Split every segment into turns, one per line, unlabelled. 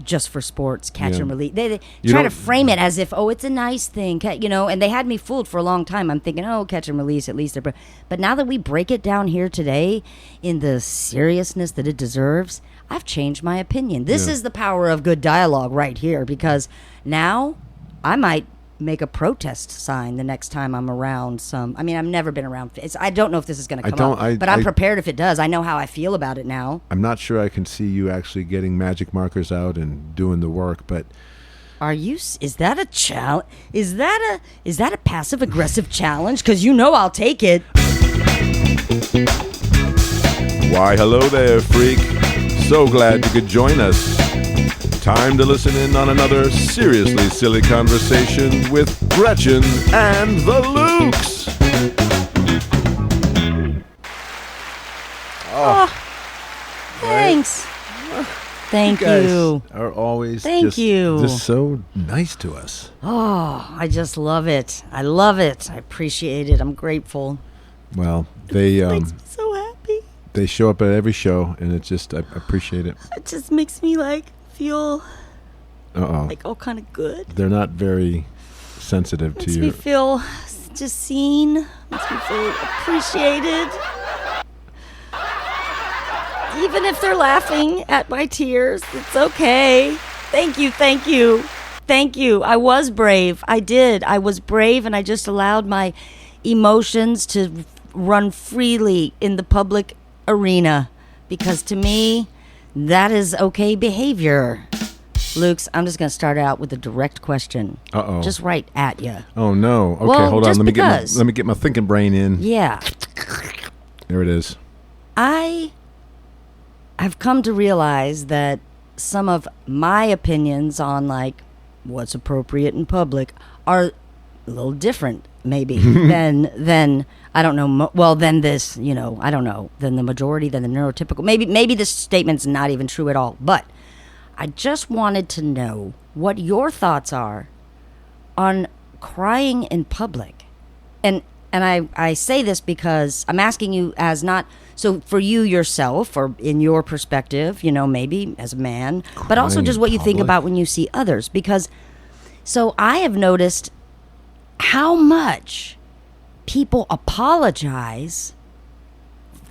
just for sports, catch and release. They try to frame it as if, it's a nice thing, and they had me fooled for a long time. I'm thinking, catch and release, at least. But now that we break it down here today in the seriousness that it deserves, I've changed my opinion. This is the power of good dialogue right here, because now I might make a protest sign the next time I'm around some. I mean, I've never been around. I don't know if this is going to come up, but I'm prepared if it does. I know how I feel about it now.
I'm not sure I can see you actually getting magic markers out and doing the work, but
are you? Is that a challenge? Is that a passive aggressive challenge? Because I'll take it.
Why, hello there, freak. So glad you could join us. Time to listen in on another seriously silly conversation with Gretchen and the Lukes.
Thanks. Thank you.
You guys are always just so nice to us.
I just love it. I love it. I appreciate it. I'm grateful.
Well,
It makes me so happy.
They show up at every show, and it's just, I appreciate it.
It just makes me feel all kind of good.
They're not very sensitive to you.
Makes me feel just seen. Makes me feel appreciated. Even if they're laughing at my tears, it's okay. Thank you, thank you, thank you. I was brave. I did. I was brave, and I just allowed my emotions to run freely in the public arena, because to me, that is okay behavior. Lukes, I'm just going to start out with a direct question.
Uh-oh.
Just right at you.
Oh, no. Okay,
well,
hold on. Let
me
get my thinking brain in.
Yeah.
There it is.
I have come to realize that some of my opinions on what's appropriate in public are a little different maybe than I don't know, than this, I don't know, than the majority, than the neurotypical. Maybe this statement's not even true at all, but I just wanted to know what your thoughts are on crying in public. And I say this because I'm asking you as not, so for you yourself, or in your perspective, maybe as a man, but also just what you think about when you see others. Because, so I have noticed how much people apologize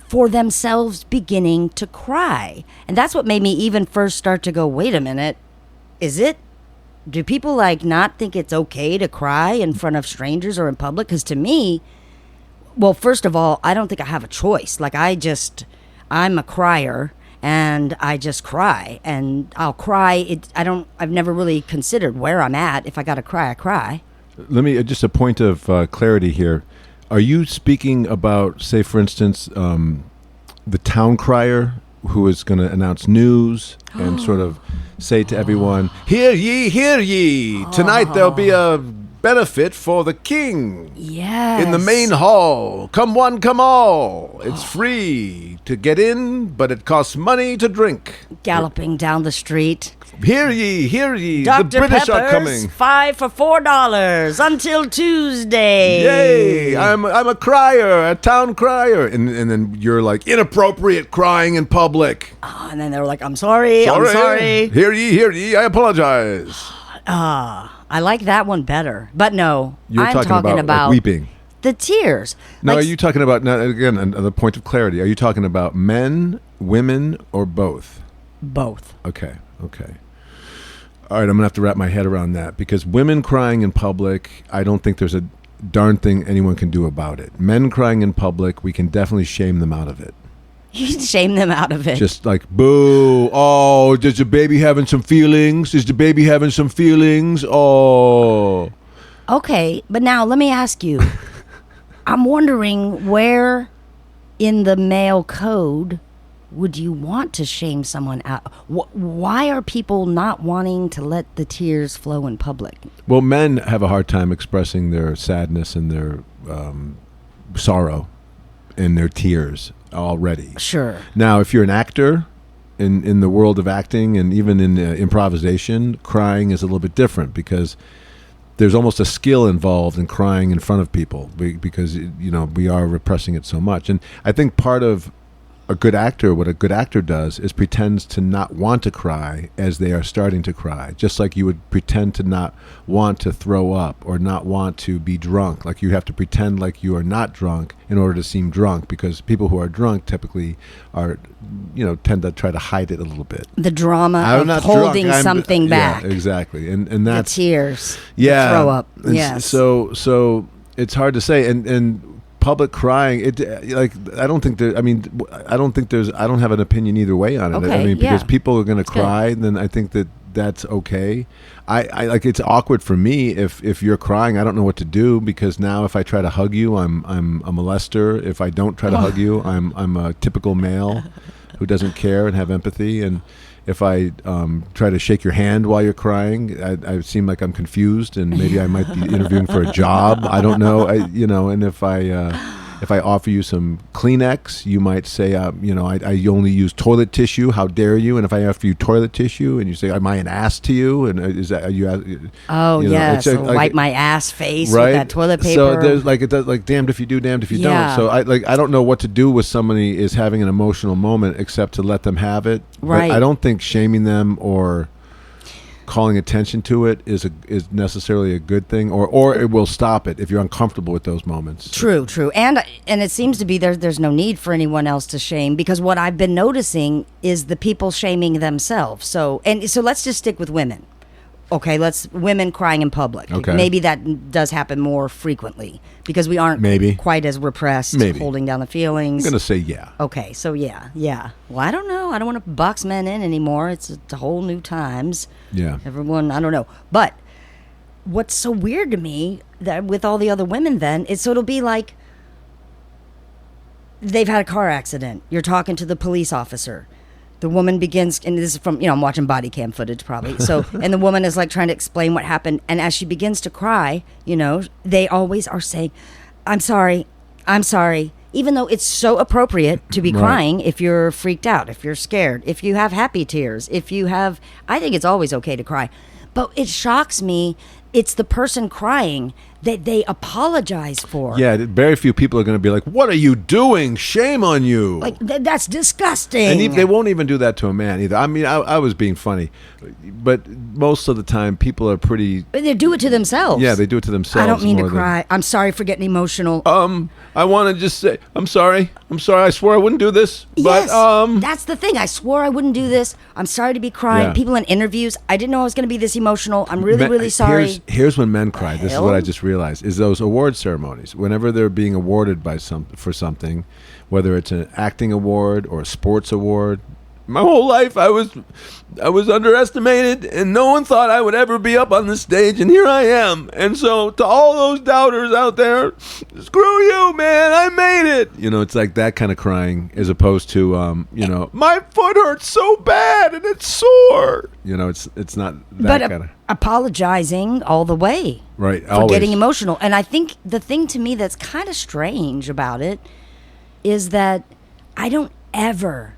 for themselves beginning to cry. And that's what made me even first start to go, wait a minute, do people not think it's okay to cry in front of strangers or in public? Because to me, well, first of all, I don't think I have a choice. I'm a crier, and I just cry, and I'll cry. I've never really considered where I'm at. If I got to cry, I cry.
Let me, just a point of clarity here. Are you speaking about, say, for instance, the town crier who is going to announce news and sort of say to everyone, hear ye, tonight there'll be a benefit for the king.
Yes.
In the main hall. Come one, come all. It's free to get in, but it costs money to drink.
Galloping down the street.
Hear ye,
Dr.
the British
Pepper's
are coming.
5 for $4 until Tuesday.
Yay, I'm a crier, a town crier. And then you're like, inappropriate crying in public.
Oh, and then they're like, I'm sorry.
Hear ye, I apologize.
I like that one better. But no,
You're
I'm talking about
weeping.
The tears.
Now, are you talking about, now, again, another point of clarity, are you talking about men, women, or both?
Both.
Okay. All right, I'm going to have to wrap my head around that, because women crying in public, I don't think there's a darn thing anyone can do about it. Men crying in public, we can definitely shame them out of it.
You can shame them out of it.
Just like, boo, oh, is the baby having some feelings? Oh.
Okay, but now let me ask you. I'm wondering where in the male code would you want to shame someone out? Why are people not wanting to let the tears flow in public?
Well, men have a hard time expressing their sadness and their sorrow and their tears already.
Sure.
Now, if you're an actor in the world of acting and even in improvisation, crying is a little bit different, because there's almost a skill involved in crying in front of people, because we are repressing it so much. And I think part of a good actor, what a good actor does is pretends to not want to cry as they are starting to cry, just like you would pretend to not want to throw up or not want to be drunk. Like you have to pretend like you are not drunk in order to seem drunk, because people who are drunk typically are, tend to try to hide it a little bit.
The drama of holding something back.
Yeah, exactly. And that's
the tears.
Yeah.
The throw up.
Yes. So it's hard to say. And public crying, I don't have an opinion either way on it.
Okay,
because people are going to cry, then I think that's okay. I like, it's awkward for me if you're crying. I don't know what to do, because now if I try to hug you, I'm a molester. If I don't try to hug you, I'm a typical male who doesn't care and have empathy. And if I try to shake your hand while you're crying, I seem like I'm confused, and maybe I might be interviewing for a job. I don't know. And if I offer you some Kleenex, you might say, I only use toilet tissue. How dare you? And if I offer you toilet tissue, and you say, am I an ass to you? And is that you?
Oh, so wipe my ass face
right?
with that toilet paper.
So there's it does damned if you do, damned if you don't. So I don't know what to do with somebody is having an emotional moment except to let them have it.
Right.
But I don't think shaming them or calling attention to it is necessarily a good thing, or it will stop it if you're uncomfortable with those moments.
True, and it seems to be there's no need for anyone else to shame, because what I've been noticing is the people shaming themselves. So let's just stick with women. Okay, women crying in public.
Okay.
Maybe that does happen more frequently because we aren't quite as repressed, holding down the feelings.
I'm going to say yeah.
Okay, so yeah. Well, I don't know. I don't want to box men in anymore. It's a whole new times.
Yeah.
Everyone, I don't know. But what's so weird to me that with all the other women then is, so it'll be like they've had a car accident. You're talking to the police officer. The woman begins, and this is from, I'm watching body cam footage probably. So, and the woman is like trying to explain what happened. And as she begins to cry, they always are saying, I'm sorry. Even though it's so appropriate to be crying if you're freaked out, if you're scared, if you have happy tears, I think it's always okay to cry. But it shocks me, it's the person crying that they apologize for.
Yeah, very few people are going to be like, what are you doing? Shame on you.
Like, that's disgusting.
And they won't even do that to a man either. I mean, I was being funny. But most of the time, people are pretty...
But they do it to themselves.
Yeah, they do it to themselves.
I don't mean to cry. I'm sorry for getting emotional.
I want to just say, I'm sorry. I swore I wouldn't do this.
Yes,
but,
that's the thing. I swore I wouldn't do this. I'm sorry to be crying.
Yeah.
People in interviews, I didn't know I was going to be this emotional. I'm really sorry.
Here's when men cry. This is what I just realized, is those award ceremonies. Whenever they're being awarded for something, whether it's an acting award or a sports award. My whole life I was underestimated, and no one thought I would ever be up on this stage, and here I am. And so to all those doubters out there, screw you, man, I made it. It's like that kind of crying, as opposed to my foot hurts so bad and it's sore. It's not that kind of
apologizing all the way.
Right,
for
always.
Getting emotional. And I think the thing to me that's kind of strange about it is that I don't ever,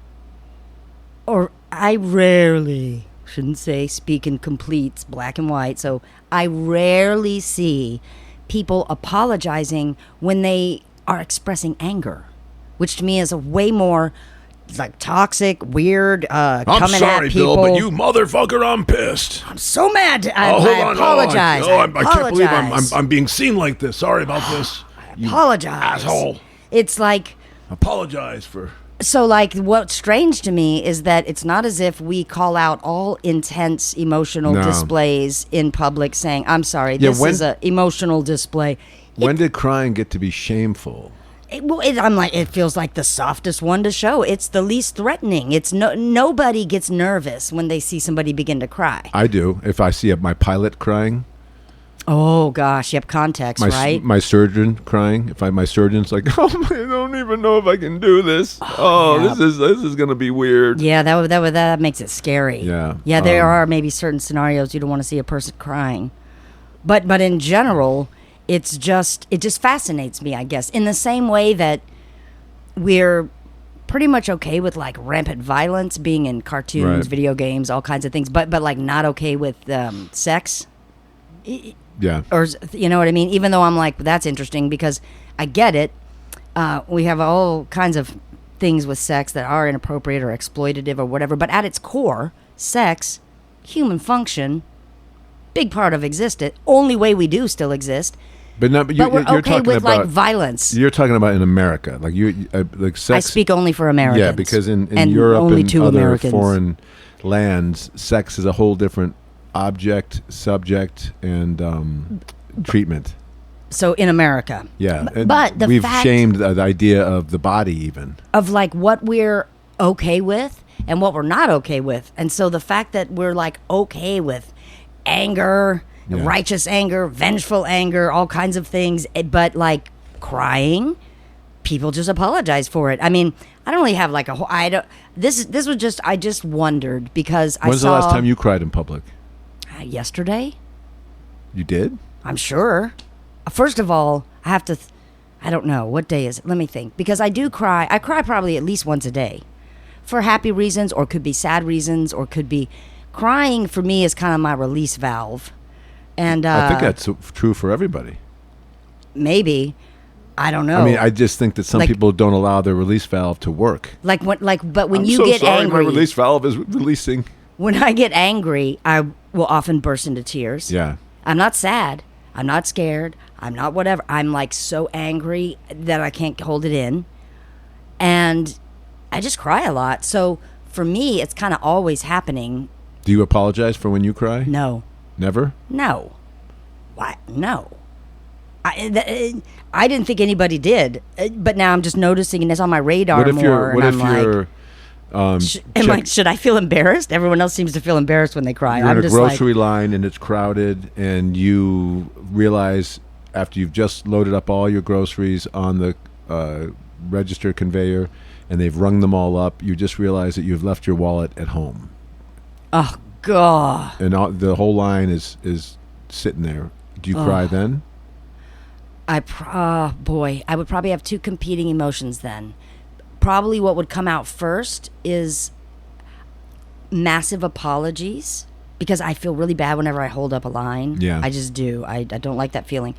or I rarely, shouldn't say speak in completes, black and white, so I rarely see people apologizing when they are expressing anger, which to me is a way more like toxic, weird, coming
sorry,
at people.
Bill, but you motherfucker, I'm pissed.
I'm so mad. I
apologize.
I
can't believe I'm being seen like this. Sorry about this.
I apologize.
Asshole.
It's like...
Apologize for...
So, like, what's strange to me is that it's not as if we call out all intense emotional displays in public saying, I'm sorry, this is an emotional display.
When did crying get to be shameful?
It feels like the softest one to show. It's the least threatening. It's nobody gets nervous when they see somebody begin to cry.
I do. If I see my pilot crying.
Oh gosh, yep, context, right?
My surgeon crying. If my surgeon's like, I don't even know if I can do this. This is gonna be weird.
Yeah, that makes it scary.
Yeah,
yeah. There are maybe certain scenarios you don't want to see a person crying, but in general, it just fascinates me, I guess, in the same way that we're pretty much okay with like rampant violence being in cartoons, video games, all kinds of things, but like not okay with sex.
Yeah.
Or, you know what I mean? Even though I'm like, that's interesting because I get it. We have all kinds of things with sex that are inappropriate or exploitative or whatever. But at its core, sex, human function, big part of existence. Only way we do still exist.
But no, but you're
we're okay
talking
with
about
like violence.
You're talking about in America, like like sex.
I speak only for Americans.
Yeah, because in
and
Europe
only
and
two
other
Americans.
foreign lands, sex is a whole different object, subject, and treatment.
So in America.
Yeah, and
but the
we've
fact
shamed the idea of the body even.
of like what we're okay with and what we're not okay with. And so the fact that we're like okay with anger,
Yeah.
righteous anger, vengeful anger, all kinds of things, but like crying, people just apologize for it. I mean, I don't really have like a whole, I don't, this was just, I just wondered because I
When's
saw.
the last time you cried in public?
Yesterday?
You did?
I'm sure. First of all, I have to, I don't know. What day is it? Let me think. Because I do cry. I cry probably at least once a day. For happy reasons, or could be sad reasons, or could be, crying for me is kind of my release valve. And
I think that's true for everybody.
maybe, I don't know.
I mean, I just think that some
Like-
people don't allow their release valve to work.
but when
I'm
you
so
get
sorry,
angry,
my release valve is releasing.
when I get angry, I will often burst into tears.
Yeah.
I'm not sad. I'm not scared. I'm not whatever. I'm like so angry that I can't hold it in. And I just cry a lot. So for me, it's kind of always happening.
Do you apologize for when you cry?
No.
Never?
No. Why? No. I didn't think anybody did. But now I'm just noticing and it's on my radar
What if
more.
you're? What
and
if
I'm like,
you're?
should I feel embarrassed? Everyone else seems to feel embarrassed when they cry.
You're
I'm
in a
just
grocery line and it's crowded, and you realize after you've just loaded up all your groceries on the register conveyor, and they've rung them all up, you just realize that you've left your wallet at home,
oh God.
and the whole line is sitting there. Do you cry then?
Boy, I would probably have two competing emotions then. Probably what would come out first is massive apologies because I feel really bad whenever I hold up a line.
Yeah.
I just do. I don't like that feeling.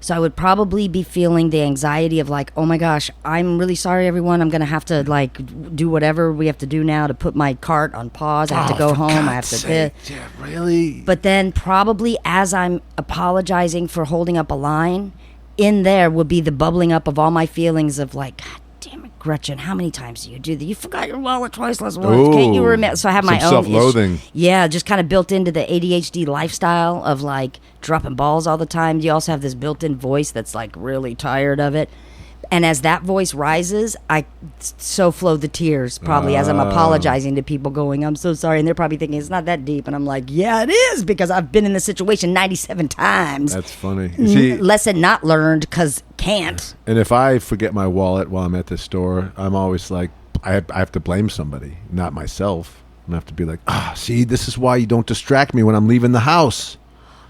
So I would probably be feeling the anxiety of like, oh my gosh, I'm really sorry, everyone. I'm going to have to like do whatever we have to do now to put my cart on pause. I have to go home. I have to.
Yeah, really?
But then probably as I'm apologizing for holding up a line, in there would be the bubbling up of all my feelings of like, God damn it, Gretchen, how many times do you do that? You forgot your wallet twice last once. Can't you
Ooh,
remember? So I have my
some
own
self-loathing.
Yeah, just kind of built into the ADHD lifestyle of like dropping balls all the time. You also have this built-in voice that's like really tired of it. And as that voice rises, I so flow the tears probably as I'm apologizing to people going, I'm so sorry. And they're probably thinking it's not that deep. And I'm like, yeah, it is because I've been in this situation 97 times.
That's funny. See,
Lesson not learned because can't.
and if I forget my wallet while I'm at the store, I'm always like, I have to blame somebody, not myself. I'm gonna have to be like, see, this is why you don't distract me when I'm leaving the house.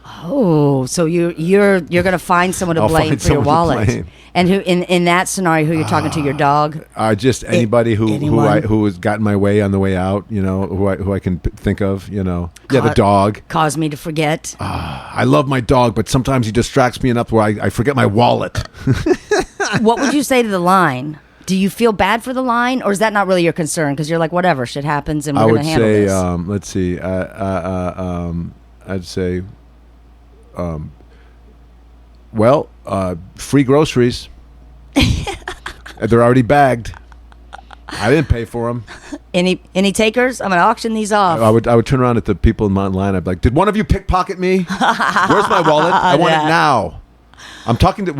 Oh, so you're gonna find someone to
I'll
blame
find
for your
someone to
wallet,
blame.
and who in that scenario, who you're talking to, your dog?
Just anybody
anyone?
who has gotten my way on the way out, who I can think of, Yeah, the dog.
Caused me to forget.
I love my dog, but sometimes he distracts me enough where I forget my wallet.
What would you say to the line? Do you feel bad for the line, or is that not really your concern? Because you're like, whatever, shit happens, and we're
I
gonna
would
handle
say,
this.
let's see, I'd say, free groceries. They're already bagged. I didn't pay for them.
Any takers? I'm gonna auction these off.
I would turn around at the people in my line. I'd be like, "Did one of you pickpocket me? Where's my wallet? I want it now." I'm talking to.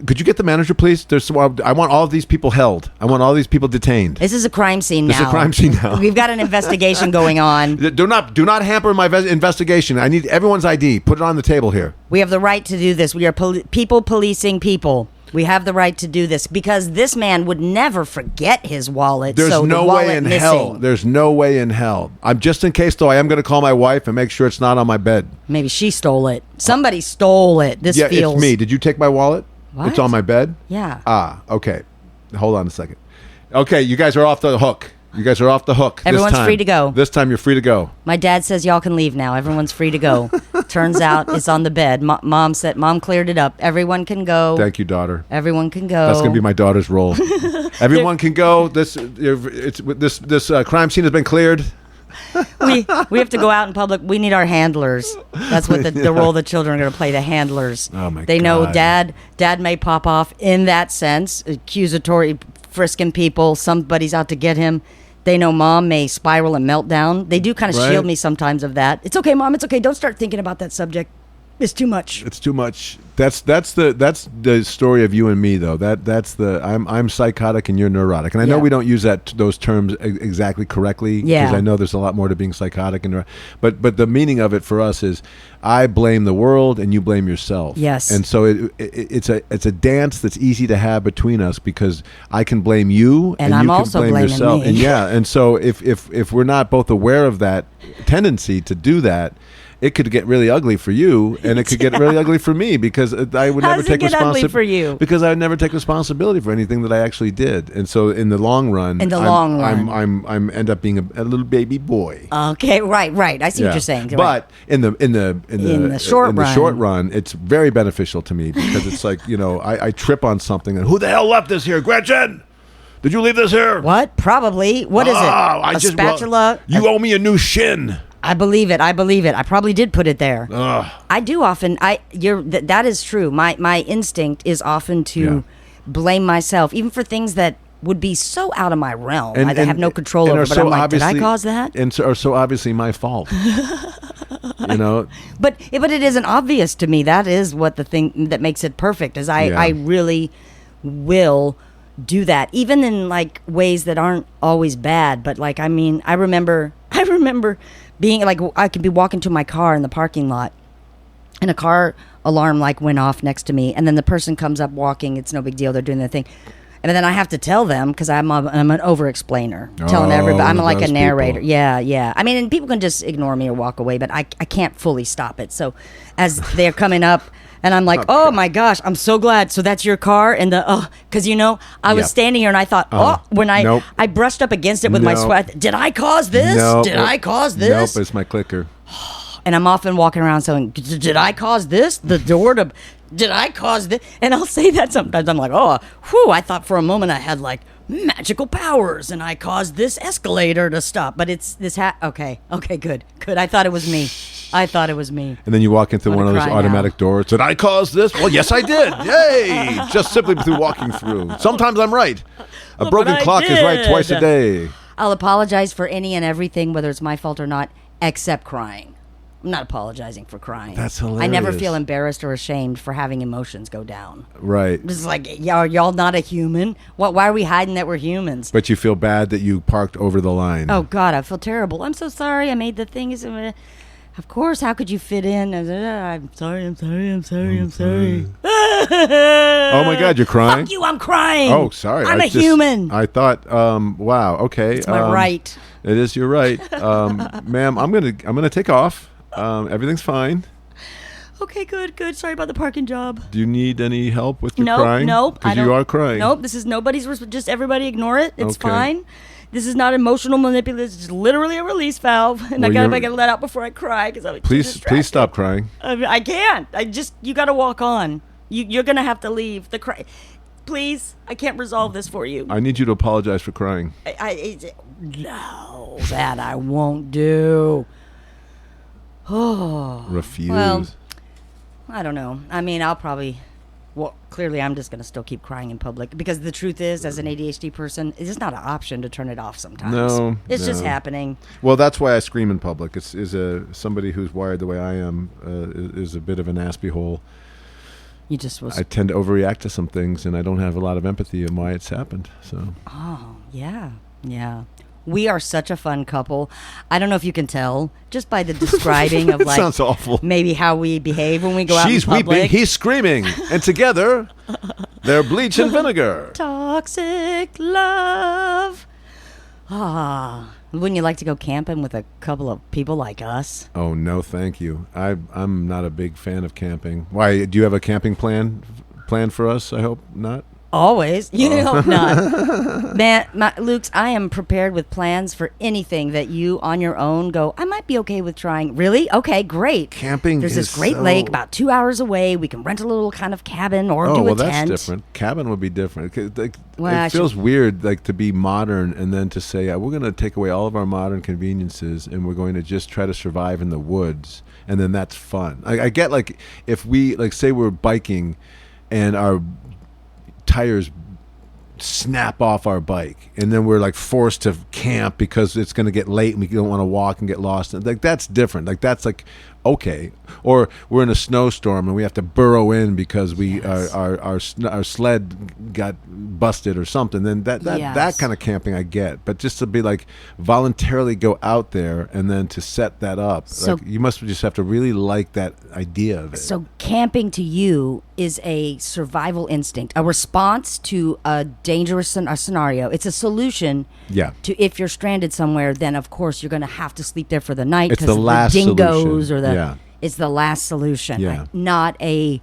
Could you get the manager, please? I want all of these people held. I want all these people detained.
This is a crime scene
This
now.
is a crime scene now.
We've got an investigation going on.
Do not hamper my investigation. I need everyone's ID. Put it on the table here.
We have the right to do this. We are people policing people. We have the right to do this because this man would never forget his wallet.
There's
so
no
the wallet
way in
missing.
hell. There's no way in hell. I'm just in case though. I am going to call my wife and make sure it's not on my bed.
Maybe she stole it. Somebody stole it. This
Yeah,
feels.
it's me. Did you take my wallet?
What?
It's on my bed.
Yeah.
Okay. Hold on a second. Okay, you guys are off the hook. You guys are off the hook.
Everyone's
this time.
free to go.
This time you're free to go.
My dad says y'all can leave now. Everyone's free to go. Turns out it's on the bed. Mom said, Mom cleared it up. Everyone can go.
Thank you, daughter.
Everyone can go.
That's going to be my daughter's role. Everyone can go. This crime scene has been cleared.
we have to go out in public. We need our handlers. That's what the role the children are going to play, the handlers.
Oh, my
They
God.
know dad may pop off in that sense, accusatory, frisking people. Somebody's out to get him. They know mom may spiral and melt down. They do kind of shield me sometimes of that. It's okay, mom. It's okay. Don't start thinking about that subject. It's too much.
It's too much. That's the story of you and me, though. I'm psychotic and you're neurotic, and I know we don't use those terms exactly correctly.
Yeah.
Because I know there's a lot more to being psychotic and but the meaning of it for us is I blame the world and you blame yourself.
Yes.
And so it's a dance that's easy to have between us because I can blame you
And
you
I'm
can
also
blame
blaming
yourself.
me.
And and so if we're not both aware of that tendency to do that, it could get really ugly for you, and it could get really ugly for me because I would never take
responsibility for you.
Because I would never take responsibility for anything that I actually did, and so in the long run, I'm end up being a little baby boy.
Okay, right. I see what you're saying.
But in the short run, it's very beneficial to me because it's like I trip on something and who the hell left this here, Gretchen? Did you leave this here?
What? Probably. What is it? A spatula?
You owe me a new shin.
I believe it. I probably did put it there. I do often. That is true. My instinct is often to blame myself, even for things that would be so out of my realm. I have no control over. But I'm like, did I cause that?
And are so obviously my fault.
But it isn't obvious to me. That is what the thing that makes it perfect. Is I really will do that, even in like ways that aren't always bad. But like, I mean, I remember being like, I could be walking to my car in the parking lot and a car alarm like went off next to me, and then the person comes up walking. It's no big deal. They're doing their thing. And then I have to tell them because I'm an over-explainer, telling everybody. I'm like a narrator. People. Yeah. I mean, and people can just ignore me or walk away, but I can't fully stop it. So as they're coming up, and I'm like, oh my gosh, I'm so glad. So that's your car, and because I was standing here and I thought, when I brushed up against it with my sweat. Did I cause this? Did I cause this?
Nope, it's my clicker.
And I'm often walking around saying, did I cause this? The door to. Did I cause this? And I'll say that sometimes. I'm like, I thought for a moment I had like magical powers and I caused this escalator to stop. But it's this okay, good. I thought it was me.
And then you walk into one of those automatic doors. Did I cause this? Well, yes, I did. Yay! Just simply through walking through. Sometimes I'm right. A broken clock is right twice a day.
I'll apologize for any and everything, whether it's my fault or not, except crying. I'm not apologizing for crying.
That's hilarious.
I never feel embarrassed or ashamed for having emotions go down.
Right.
It's like, are y'all not a human? Why are we hiding that we're humans?
But you feel bad that you parked over the line.
Oh, God, I feel terrible. I'm so sorry. I made the thing. Of course, how could you fit in? I'm sorry.
Oh, my God, you're crying?
Fuck you, I'm crying.
Oh, sorry.
I'm a human.
I thought, wow, okay.
It's my right.
It is your right. Ma'am, I'm gonna take off. Everything's fine.
Okay, good. Sorry about the parking job.
Do you need any help with your crying?
Nope.
Because you are crying.
Nope, this is nobody's just everybody ignore it. It's fine. This is not emotional manipulation. It's just literally a release valve. And I gotta let out before I cry because I'm
Please stop crying.
I can't. You gotta walk on. You're gonna have to leave. Please, I can't resolve this for you.
I need you to apologize for crying.
No, that I won't do. Oh.
Refuse.
Well, I don't know. I mean, I'll probably. Well, clearly, I'm just going to still keep crying in public because the truth is, as an ADHD person, it's just not an option to turn it off sometimes.
No,
it's just happening.
Well, that's why I scream in public. Somebody who's wired the way I am is a bit of an aspie hole. I tend to overreact to some things, and I don't have a lot of empathy in why it's happened. So.
Oh yeah. We are such a fun couple. I don't know if you can tell just by the describing of like
sounds awful.
Maybe how we behave when we go out in public.
She's weeping, he's screaming, and together they're bleach and vinegar.
Toxic love. Wouldn't you like to go camping with a couple of people like us?
Oh no, thank you. I'm not a big fan of camping. Why? Do you have a camping plan for us? I hope not.
Always. You hope not. Man, Luke's, I am prepared with plans for anything that you on your own go, I might be okay with trying. Really? Okay, great.
Camping
There's
is
this great
so-
lake about 2 hours away. We can rent a little kind of cabin or do a
that's
tent.
different. Cabin would be different.
Well,
It feels weird, like to be modern and then to say we're going to take away all of our modern conveniences and we're going to just try to survive in the woods, and then that's fun. I get like if we like say we're biking and our tires snap off our bike and then we're like forced to camp because it's going to get late and we don't want to walk and get lost, and like that's different. Like that's like okay. Or we're in a snowstorm and we have to burrow in because our sled got busted or something, then that kind of camping I get. But just to be like voluntarily go out there and then to set that up,
so,
like, you must just have to really like that idea of it.
So camping to you is a survival instinct, a response to a dangerous scenario. It's a solution to if you're stranded somewhere, then of course you're going to have to sleep there for the night because the dingoes
solution.
Or the it's the last solution.
Yeah.
Not a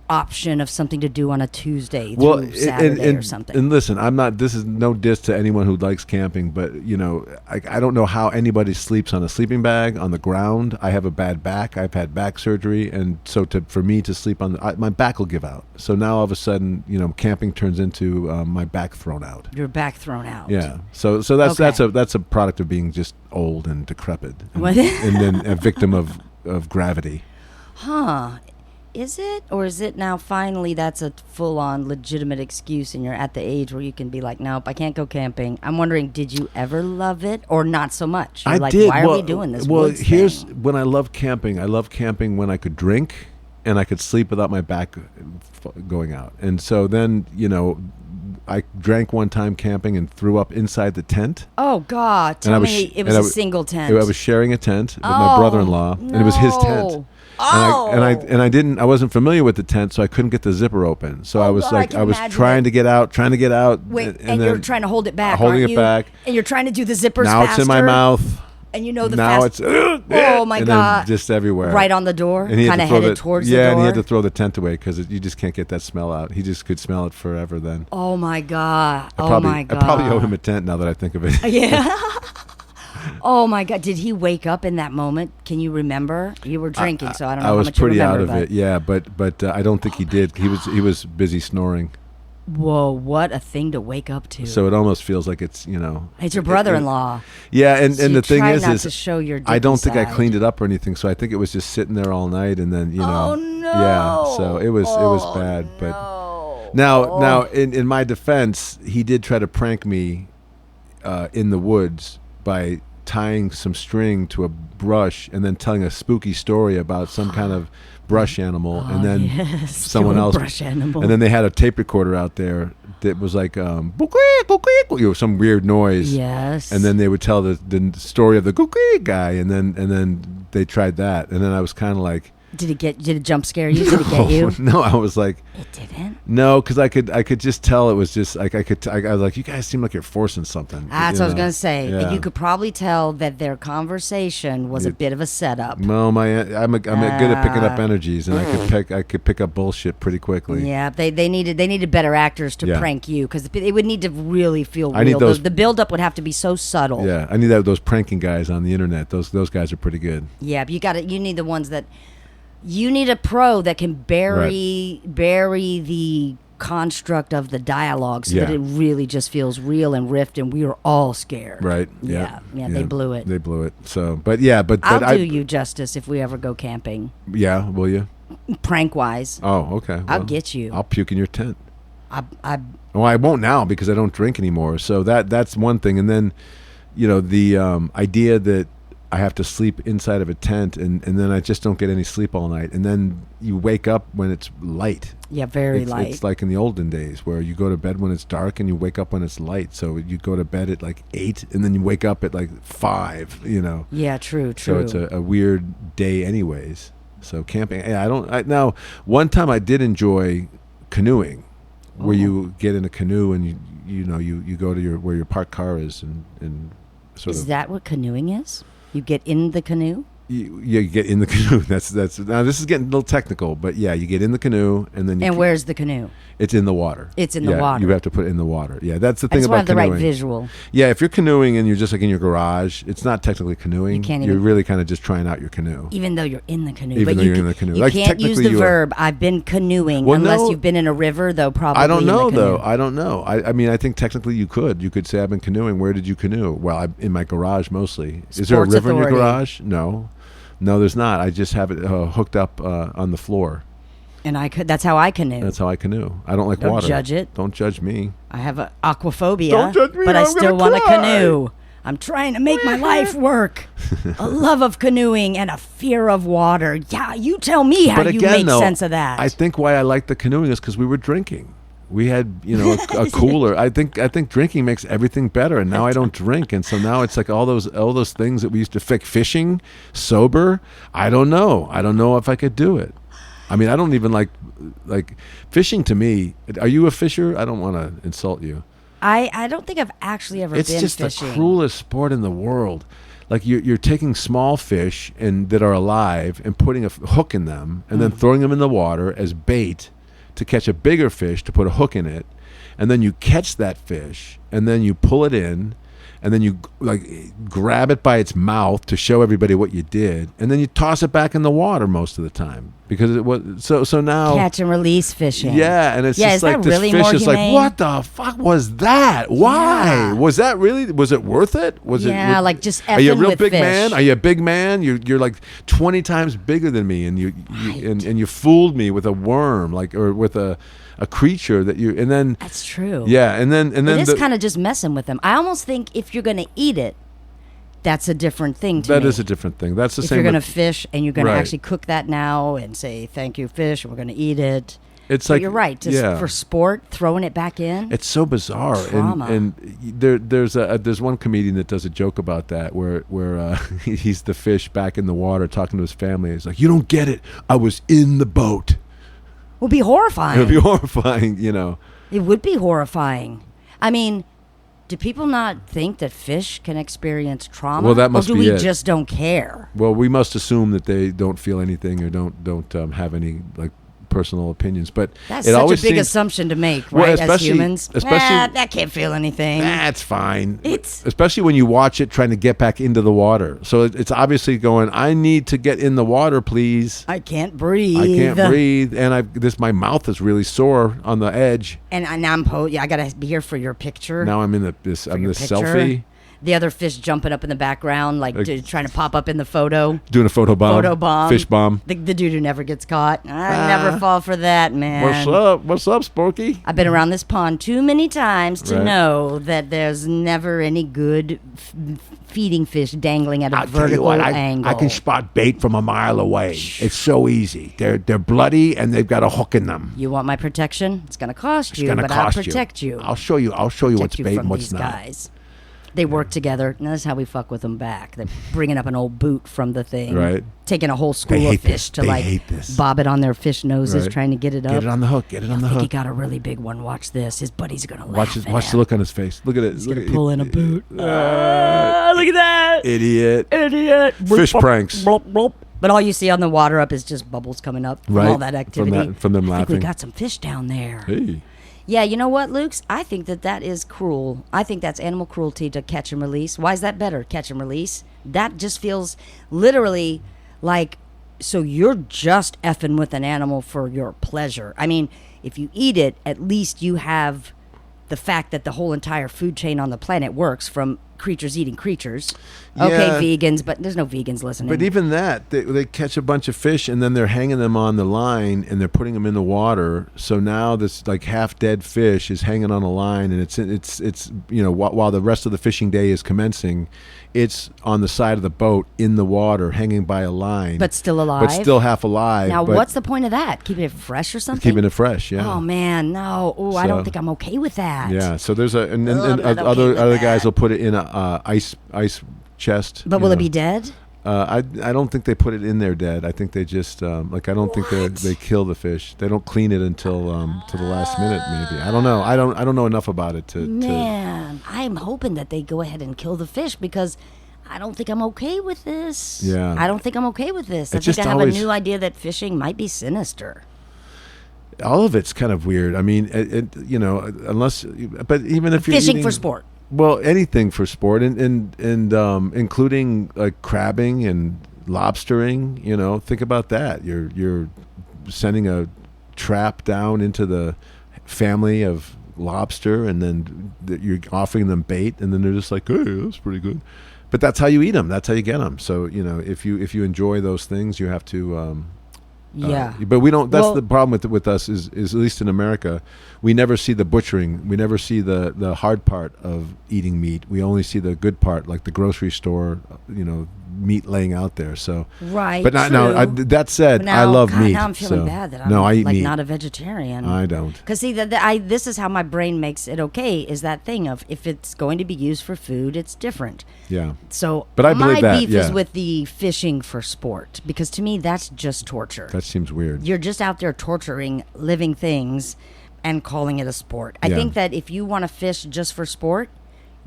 option of something to do on a Tuesday through Saturday or something.
And listen, I'm not. This is no diss to anyone who likes camping, but I don't know how anybody sleeps on a sleeping bag on the ground. I have a bad back. I've had back surgery, and so for me to sleep on my back will give out. So now all of a sudden, camping turns into my back thrown out.
Your back thrown out.
Yeah. So that's a product of being just old and decrepit, and then a victim of gravity.
Huh. Is it? Or is it now finally that's a full-on legitimate excuse and you're at the age where you can be like, nope, I can't go camping? I'm wondering, did you ever love it or not so much? You're like,
did.
Why are we doing this?
Well,
woods
here's
thing?
when I love camping. I love camping when I could drink and I could sleep without my back going out. And so then, I drank one time camping and threw up inside the tent.
Oh, God. Tell me it was a single tent.
I was sharing a tent with my brother-in-law, and it was his tent.
Oh.
And I wasn't familiar with the tent, so I couldn't get the zipper open. So I was
God,
I was trying to get out.
Wait, and you're trying to hold it back,
holding
aren't
it
you?
back.
And you're trying to do the zippers
now
faster.
It's in my mouth.
And the
now
fast.
It's
oh my
and
God!
then just everywhere,
right on the door,
and he
kind of headed towards the door.
Yeah, and he had to throw the tent away because you just can't get that smell out. He just could smell it forever. Then.
Oh my God!
I probably owe him a tent now that I think of it.
Yeah. Oh my God! Did he wake up in that moment? Can you remember? You were drinking, so I don't know how much you remember.
I was pretty out of it. Yeah, but I don't think he did. He was busy snoring.
Whoa, what a thing to wake up to.
So it almost feels like it's,
It's your brother-in-law.
Yeah, and
So
the thing
try
is
not to show your
I don't think I
side.
cleaned it up or anything, so I think it was just sitting there all night and then,
Oh no.
Yeah, so it was bad, but
no.
now in my defense, he did try to prank me in the woods by tying some string to a brush and then telling a spooky story about some kind of brush animal, and then someone else
brush animal.
and then they had a tape recorder out there that was like some weird noise.
Yes.
And then they would tell the story of the guy, and then they tried that, and then I was kind of like,
did it jump scare you? Did it get you?
No, I was like,
It didn't.
no, because I could just tell it was just like I was like, you guys seem like you're forcing something.
That's what I was gonna say.
Yeah.
You could probably tell that their conversation was a bit of a setup.
No, I'm good at picking up energies, and I could pick up bullshit pretty quickly.
Yeah, they needed better actors to
Yeah.
prank you because it would need to really feel real.
I need those-
The build-up would have to be so subtle.
Yeah, I need those pranking guys on the internet. Those guys are pretty good.
Yeah, but you need the ones that you need a pro that can bury the construct of the dialogue so that
Yeah.
it really just feels real and riffed, and we are all scared.
Right.
Yeah. They blew it.
They blew it. So, but yeah, but
I'll do you justice if we ever go camping,
Yeah, will you?
prank wise.
Oh, okay.
I'll
Well,
get you.
I'll puke in your tent.
I
Well, I won't now because I don't drink anymore. So that's one thing. And then, the idea that I have to sleep inside of a tent and then I just don't get any sleep all night. And then you wake up when it's light.
Yeah, very light.
It's like in the olden days where you go to bed when it's dark and you wake up when it's light. So you go to bed at like 8 and then you wake up at like 5,
Yeah, true.
So it's a weird day anyways. So camping, now one time I did enjoy canoeing, where you get in a canoe and you go to where your parked car is and sort
Is
of.
that what canoeing is? You get in the canoe?
You get in the canoe. That's now this is getting a little technical, but yeah, you get in the canoe and then
where's the canoe?
It's in the water.
It's in the water.
You have to put it in the water. Yeah, that's the thing
I
about
just
canoeing.
the right visual.
Yeah, if you're canoeing and you're just like in your garage, it's not technically canoeing.
You can't
You're
even,
really kind of just trying out your canoe.
Even though you're in the canoe.
Even
but
though you're in the canoe.
You
Like,
can't use
technically
the verb, I've been canoeing, unless you've been in a river, though probably
I don't know,
in the canoe.
though. I don't know. I mean, I think technically you could. You could say, I've been canoeing. Where did you canoe? Well, in my garage mostly. Is there a river in your garage? No. No, there's not. I just have it hooked up on the floor.
And that's how I canoe.
That's how I canoe. I don't like
Don't
water.
Don't judge it.
Don't judge me.
I have aquaphobia.
Don't judge me.
But I still want to
cry.
canoe. I'm trying to make my life work. A love of canoeing and a fear of water. Yeah, you tell me how you make sense of that.
I think why I like the canoeing is because we were drinking. We had, a cooler. I think drinking makes everything better, and now I don't drink, and so now it's like all those things that we used to fishing sober. I don't know. I don't know if I could do it. I mean, I don't even like fishing. To me, are you a fisher? I don't want to insult you.
I don't think I've actually ever been fishing.
It's just the cruelest sport in the world. Like you're taking small fish that are alive and putting a hook in them, and then throwing them in the water as bait to catch a bigger fish, to put a hook in it, and then you catch that fish, and then you pull it in, and then you grab it by its mouth to show everybody what you did, and then you toss it back in the water most of the time because it was so now
catch and release fishing.
Yeah, and it's just like this
really
fish is
humane?
like, what the fuck was that? Why was that really? Was it worth it? Was it?
Like just effing
are you a real
with
big
fish.
man? Are you a big man? You're like 20 times bigger than me, and and you fooled me with a worm, or with a creature that you, and then
that's true.
Yeah, and then
it is kind of just messing with them. I almost think if you're going to eat it, that's a different thing to me.
That is a different thing. That's the same.
If you're going to fish and you're going to actually cook that now and say thank you, fish, and we're going to eat it.
It's
so you're right. Just for sport, throwing it back in.
It's so bizarre.
Trauma.
And there's one comedian that does a joke about that where he's the fish back in the water talking to his family. He's like, "You don't get it. I was in the boat."
Would be horrifying.
It would be horrifying,
It would be horrifying. I mean, do people not think that fish can experience trauma?
Well, that must be it.
Or do we just don't care?
Well, we must assume that they don't feel anything or don't have any personal opinions, but
that's such a big assumption to make, right? As humans, that can't feel anything.
That's fine. Especially when you watch it trying to get back into the water. So it's obviously going, I need to get in the water, please.
I can't breathe.
And my mouth is really sore on the edge.
And I gotta be here for your picture.
Now I'm in this selfie.
The other fish jumping up in the background, trying to pop up in the photo.
Doing a photo bomb. Fish bomb.
The dude who never gets caught. I never fall for that, man.
What's up, Sporky?
I've been around this pond too many times to know that there's never any good feeding fish dangling at a vertical angle.
I can spot bait from a mile away. It's so easy. They're bloody and they've got a hook in them.
You want my protection? It's going to cost you, but I'll protect you.
I'll show you what's bait and what's not.
Guys. They work together, and that's how we fuck with them back. They're bringing up an old boot from the thing,
right?
Taking a whole school of fish to bob it on their fish noses, tring to get it up.
Get it on the hook. Get it on the hook.
He got a really big one. Watch this. His buddies are gonna
watch the look on his face. Look at it.
He's gonna pull in a boot. Look at that.
Idiot. Fish pranks.
But all you see on the water up is just bubbles coming up from all that activity.
From them laughing.
I think we got some fish down there.
Hey.
Yeah, you know what, Lukes? I think that is cruel. I think that's animal cruelty to catch and release. Why is that better, catch and release? That just feels literally like, so you're just effing with an animal for your pleasure. I mean, if you eat it, at least you have the fact that the whole entire food chain on the planet works from creatures eating creatures. Okay, vegans, but there's no vegans listening.
But even that, they catch a bunch of fish and then they're hanging them on the line and they're putting them in the water. So now this half dead fish is hanging on a line, and it's while the rest of the fishing day is commencing, it's on the side of the boat in the water, hanging by a line,
but still alive,
but still half alive.
Now, what's the point of that? Keeping it fresh or something?
Keeping it fresh, yeah.
Oh man, no. Oh, I don't think I'm okay with that.
Yeah. So there's and other guys will put it in a ice chest.
But will it be dead?
I don't think they put it in there dead. I think they just I don't think they kill the fish. They don't clean it until to the last minute maybe. I don't know. I don't know enough about it to.
Man, I'm hoping that they go ahead and kill the fish because I don't think I'm okay with this.
Yeah.
I don't think I'm okay with this. I
It's just
think I have
always-
a new idea that fishing might be sinister.
All of it's kind of weird. I mean, unless, but even if you're
Fishing
eating,
for sport.
well, anything for sport, and including like crabbing and lobstering. Think about that. You're sending a trap down into the family of lobster, and then you're offering them bait, and then they're just like, hey, that's pretty good. But that's how you eat them. That's how you get them. So if you enjoy those things, you have to.
Yeah.
But we don't. That's
Well-
the problem with us is at least in America, we never see the butchering. We never see the hard part of eating meat. We only see the good part, like the grocery store, meat laying out there. So
Right.
But not,
true.
no. That said,
But now,
I love
God,
meat.
Now I'm feeling
so-
bad that I'm
no, I eat
like
meat.
not a vegetarian.
I don't.
Because see, this is how my brain makes it okay. Is that thing of if it's going to be used for food, it's different.
Yeah.
So
But I
my
believe that,
beef
yeah.
is with the fishing for sport, because to me that's just torture.
That seems weird.
You're just out there torturing living things and calling it a sport. I
Yeah.
think that if you want to fish just for sport,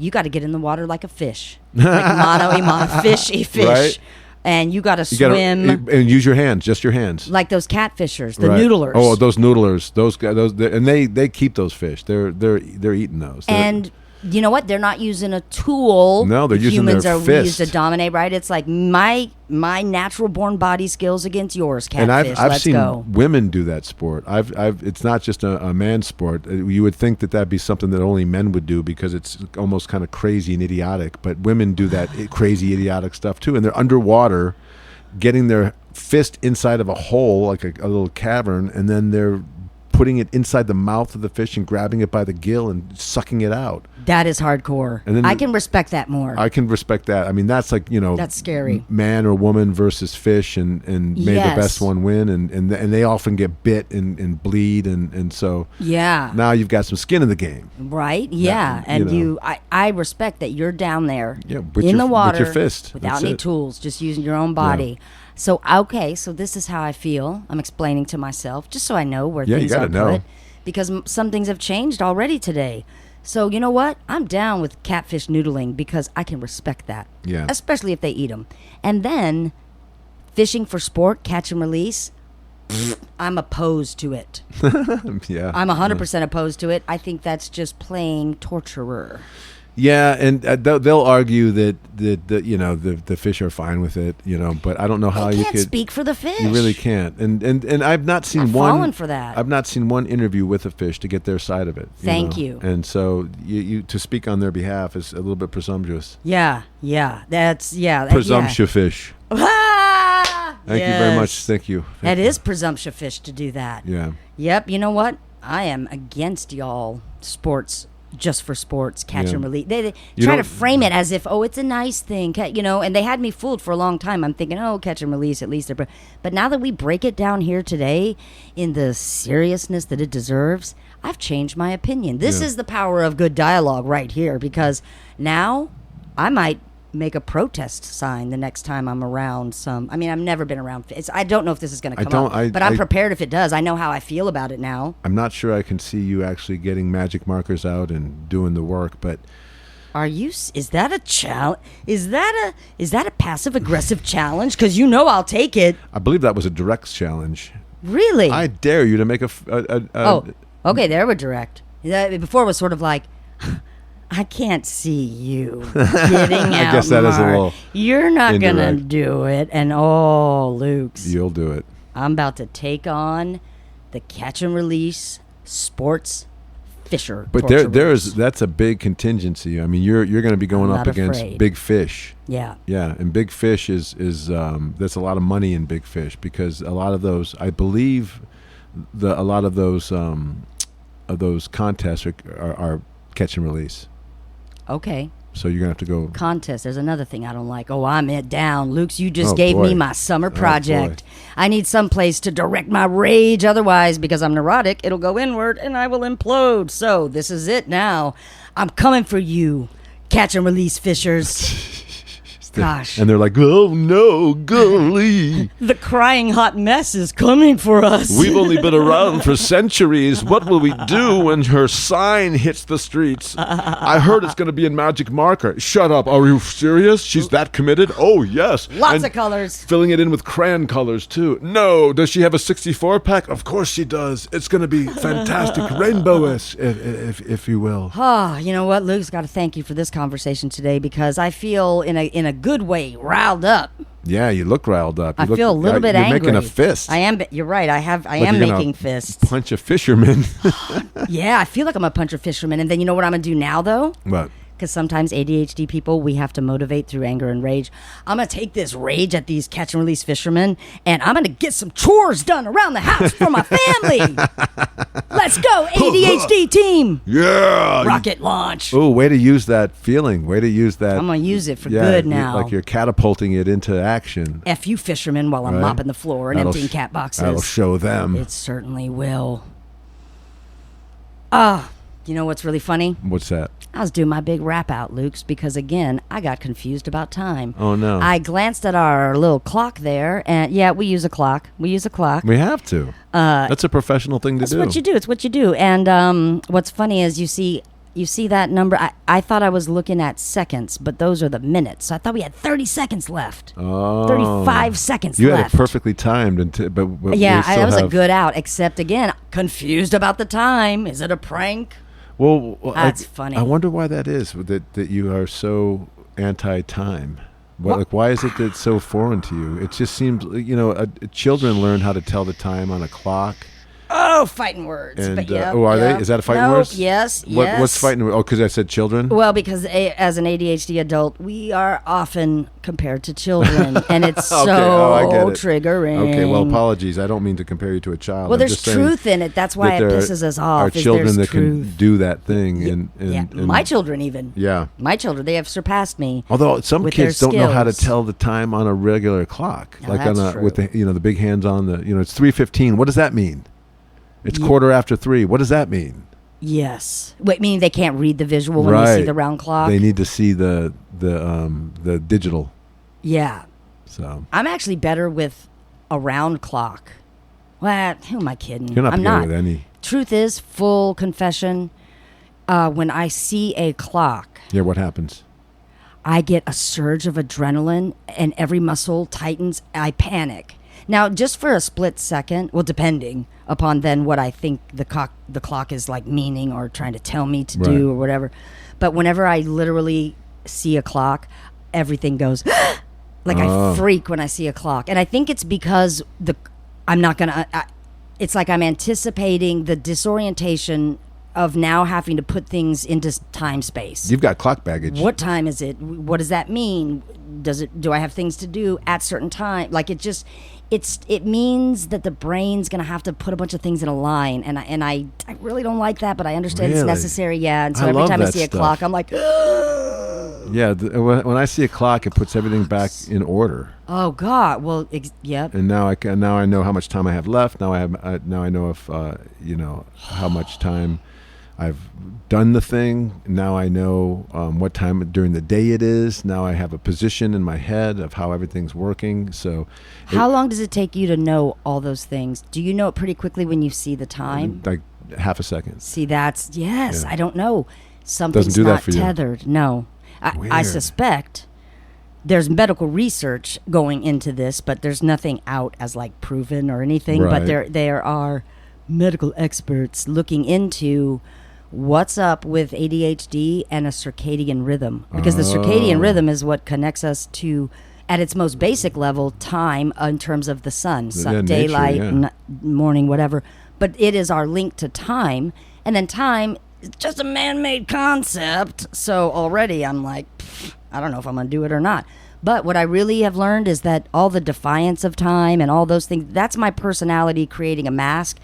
you got to get in the water like a fish, like mano a mano, fish a fish,
Right.
and you got to
You gotta
swim
and use your hands, just your hands.
like those catfishers, the
Right.
noodlers.
Oh, those noodlers, those guys, and they keep those fish. They're eating those.
And you know what? They're not using a tool.
No, they're using
humans
their
are we used to
fist.
dominate, right? It's like my natural born body skills against yours,
and
catfish.
I've
Let's
seen
go.
women do that sport. It's not just a man's sport. You would think that that'd be something that only men would do because it's almost kind of crazy and idiotic. But women do that crazy, idiotic stuff too, and they're underwater, getting their fist inside of a hole like a little cavern, and then they're putting it inside the mouth of the fish and grabbing it by the gill and sucking it out.
That is hardcore.
And then
I can respect that more.
I can respect that. I mean, that's like,
That's scary.
Man or woman versus fish, and may
Yes.
the best one win. And they often get bit and bleed. And so
Yeah.
now you've got some skin in the game.
Right? Yeah.
That, you know.
I respect that you're down there
Yeah, with
in
your-
the water
with your fist.
without
That's
any
it.
tools, just using your own body. So, okay, so this is how I feel. I'm explaining to myself just so I know where
Yeah, you
things
gotta
are
know.
put. Because some things have changed already today. So, you know what? I'm down with catfish noodling because I can respect that.
Yeah.
Especially if they eat them. And then fishing for sport, catch and release, I'm opposed to it.
Yeah.
I'm 100% opposed to it. I think that's just playing torturer.
Yeah, and they'll argue that the fish are fine with it, but I don't know how
I
you
can't
could.
speak for the fish.
You really can't. And I've not seen
I've
one.
fallen for that.
I've not seen one interview with a fish to get their side of it.
Thank
know?
you.
And so you to speak on their behalf is a little bit presumptuous.
Yeah. That's
Presumptuous fish.
Ah,
Thank you very much.
yes.
Thank you.
That is presumptuous fish to do that.
Yeah.
Yep. You know what? I am against y'all sports. Just for sports, catch
Yeah.
and release. They
You
try to
don't-
frame it as if, oh, it's a nice thing, and they had me fooled for a long time. I'm thinking, oh, catch and release, at least they're. But now that we break it down here today in the seriousness that it deserves, I've changed my opinion. This
Yeah.
is the power of good dialogue right here, because now I might make a protest sign the next time I'm around some. I mean, I've never been around. I don't know if this is going to come up, but I'm prepared if it does. I know how I feel about it now.
I'm not sure I can see you actually getting magic markers out and doing the work, but
Are you? Is that a challenge? Is that a passive aggressive challenge? Because I'll take it.
I believe that was a direct challenge.
Really?
I dare you to make
oh, okay. There we're direct. Before it was sort of like, I can't see you getting out.
I guess that is a
Mark.
little
You're not gonna
indirect.
do it. And oh, Luke's.
You'll do it.
I'm about to take on the catch and release sports fisher.
But that's a big contingency. I mean, you're going to be going
I'm
up
not
against
afraid.
big fish.
Yeah.
Yeah, and big fish is that's a lot of money in big fish, because a lot of those, I believe, a lot of those contests are catch and release.
Okay.
So you're gonna have to go.
Contest. There's another thing I don't like. Oh, I'm it down. Luke's, you just
Oh,
gave me
boy.
my summer
Oh,
project.
boy.
I need some place to direct my rage. Otherwise, because I'm neurotic, it'll go inward and I will implode. So this is it now. I'm coming for you, catch and release fishers. gosh.
And they're like, oh no, golly.
The crying hot mess is coming for us.
We've only been around for centuries. What will we do when her sign hits the streets? I heard it's going to be in magic marker. Shut up. Are you serious? She's that committed? Oh, yes.
Lots of colors.
Filling it in with crayon colors, too. No. Does she have a 64-pack? Of course she does. It's going to be fantastic. Rainbow-ish, if you will.
You know what, Luke's got to thank you for this conversation today because I feel in a good way riled up.
Yeah, you look riled up.
I feel a little bit angry.
You're making a fist.
I am. You're right. I am making fists.
Punch a fisherman.
Yeah, I feel like I'm a punch a fisherman. And then you know what I'm gonna do now though?
What?
Because sometimes ADHD people, we have to motivate through anger and rage. I'm going to take this rage at these catch and release fishermen, and I'm going to get some chores done around the house for my family. Let's go, ADHD team.
Yeah.
Rocket launch.
Oh, way to use that feeling. Way to use that.
I'm going to use it for good now.
Like you're catapulting it into action.
F you fishermen while I'm mopping the floor and emptying cat boxes.
That'll show them.
It certainly will. You know what's really funny?
What's that?
I was doing my big rap out, Luke's, because again, I got confused about time.
Oh, no.
I glanced at our little clock there, and yeah, we use a clock. We
have to. That's a professional thing to do.
That's what you do. It's what you do. And what's funny is you see that number. I thought I was looking at seconds, but those are the minutes. So I thought we had 30 seconds left.
Oh.
35 seconds
you
left.
You had it perfectly timed. But
yeah, that was a good out, except again, confused about the time. Is it a prank?
Well,
that's funny.
I wonder why that is, that you are so anti-time. Why is it that it's so foreign to you? It just seems, children learn how to tell the time on a clock.
Oh, fighting words.
And,
but yeah,
they? Is that a fighting word?
Yes,
What's fighting word? Oh, because I said children?
Well, because as an ADHD adult, we are often compared to children, and it's
I get it.
triggering.
Okay, well, apologies. I don't mean to compare you to a child.
Well, there's truth in it. That's why it pisses us off.
Our children that can do that thing. And
my children even.
Yeah.
My children, they have surpassed me.
Although some kids don't know how to tell the time on a regular clock.
No, that's true.
With the big hands on the, it's 3:15. What does that mean? It's 3:15. What does that mean?
Yes. Wait, meaning they can't read the visual when they see the round clock?
They need to see the digital.
Yeah.
So
I'm actually better with a round clock. Well, who am I kidding?
You're not
I'm
better with any.
Truth is, full confession, when I see a clock.
Yeah, what happens?
I get a surge of adrenaline and every muscle tightens. I panic. Now, just for a split second, well, depending upon then what I think the clock is like meaning or trying to tell me to do or whatever. But whenever I literally see a clock, everything goes I freak when I see a clock. And I think it's because it's like I'm anticipating the disorientation of now having to put things into time space.
You've got clock baggage.
What time is it? What does that mean? Do I have things to do at certain time? Like it means that the brain's gonna have to put a bunch of things in a line, and I really don't like that, but I understand it's necessary. Yeah, and so every time I see a clock, I'm like,
yeah. When I see a clock, it puts everything back in order.
Oh God! Well, yep.
And now I know how much time I have left. Now I know if how much time I've done the thing. Now I know what time during the day it is. Now I have a position in my head of how everything's working. So,
how long does it take you to know all those things? Do you know it pretty quickly when you see the time?
Like half a second.
See, that's yes. Yeah. I don't know.
Something's
Doesn't do
not
that for tethered. You. No, I suspect there's medical research going into this, but there's nothing out as like proven or anything.
Right.
But there are medical experts looking into what's up with ADHD and a circadian rhythm, because the circadian rhythm is what connects us to, at its most basic level, time in terms of the sun, daylight, morning, whatever. But it is our link to time, and then time is just a man-made concept. So already I'm like, I don't know if I'm going to do it or not. But what I really have learned is that all the defiance of time and all those things, that's my personality creating a mask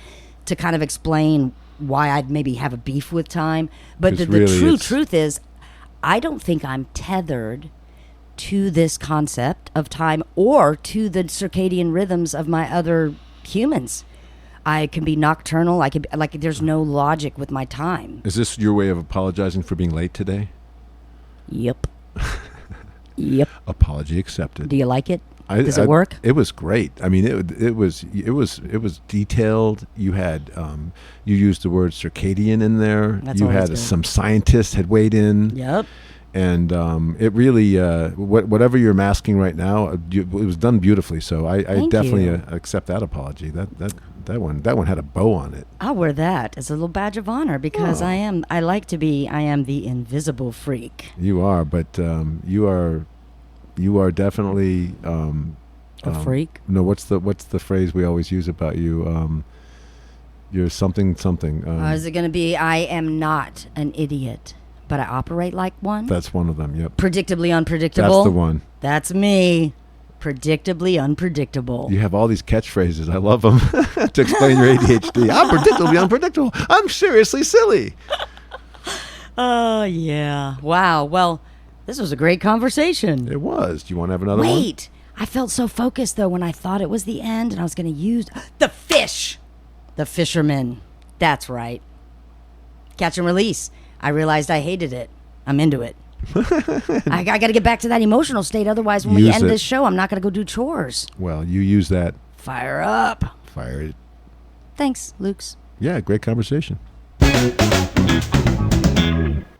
to kind of explain why I'd maybe have a beef with time. But the really truth is, I don't think I'm tethered to this concept of time or to the circadian rhythms of my other humans. I can be nocturnal. I can be, like, there's no logic with my time.
Is this your way of apologizing for being late today?
Yep. Yep.
Apology accepted.
Do you like it? Does it work?
It was great. I mean, it was detailed. You had you used the word circadian in there.
That's
you
always
had
good.
some scientists had weighed in.
Yep.
And it really, whatever you're masking right now, it was done beautifully. So I
Thank
definitely
you.
accept that apology. That one had a bow on it.
I'll wear that as a little badge of honor because
Oh.
I am the invisible freak.
You are, but you are definitely
A freak?
No, what's the phrase we always use about you? You're something.
Is it going to be, I am not an idiot, but I operate like one?
That's one of them. Yep.
Predictably unpredictable?
That's the one.
That's me. Predictably unpredictable.
You have all these catchphrases. I love them to explain your ADHD. I'm predictably unpredictable. I'm seriously silly.
Oh, yeah. Wow. Well, this was a great conversation.
It was. Do you want to have another one?
Wait. I felt so focused, though, when I thought it was the end and I was going to use the fish. The fisherman. That's right. Catch and release. I realized I hated it. I'm into it. I got to get back to that emotional state. Otherwise, when we
Use
end
it.
this show, I'm not going to go do chores.
Well, you use that.
Fire up.
Fire it.
Thanks, Luke's.
Yeah, great conversation.